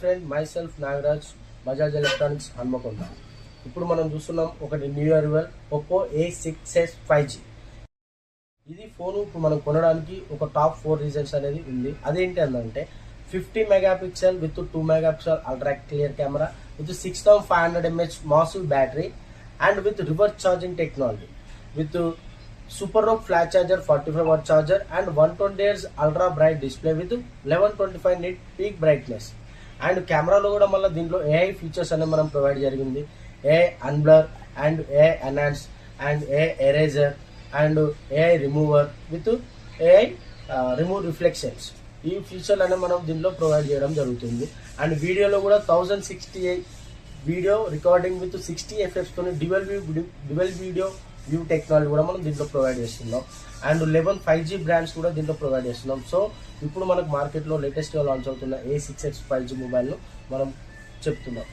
Friend my self Nagaraj, Bajaj electronics Hanamkonda. ఇప్పుడు మనం చూస్తున్నాం ఒకటి new arrival Oppo A6s 5G. ఇది ఫోన్ ఇప్పుడు మనం కొనడానికి ఒక టాప్ 4 రీజన్స్ అనేది ఉంది. అదేంటి అంటే 50 megapixel with 2 megapixel ultra clear camera with 6500 mAh massive battery and with reverse charging technology with super rope flash charger 45 what charger and 120 Hz ultra bright display with 1125 nit peak brightness. And కెమెరాలో కూడా మళ్ళీ దీంట్లో AI features అనేది మనం provide జరిగింది. AI unblur and AI enhance and AI eraser and AI remover with AI remove reflections. ఈ ఫీచర్లు అనేది మనం దీంట్లో ప్రొవైడ్ చేయడం జరుగుతుంది. అండ్ వీడియోలో కూడా 1068 వీడియో రికార్డింగ్ విత్ 60 fps తోని డ్యువల్ వీడియో వ్యూ టెక్నాలజీ కూడా మనం దీంట్లో ప్రొవైడ్ చేస్తున్నాం. అండ్ 11 5G బ్రాండ్స్ కూడా దీంట్లో ప్రొవైడ్ చేస్తున్నాం. సో ఇప్పుడు మనకు మార్కెట్లో లేటెస్ట్గా లాంచ్ అవుతున్న A6s 5G మొబైల్ను మనం చెప్తున్నాం.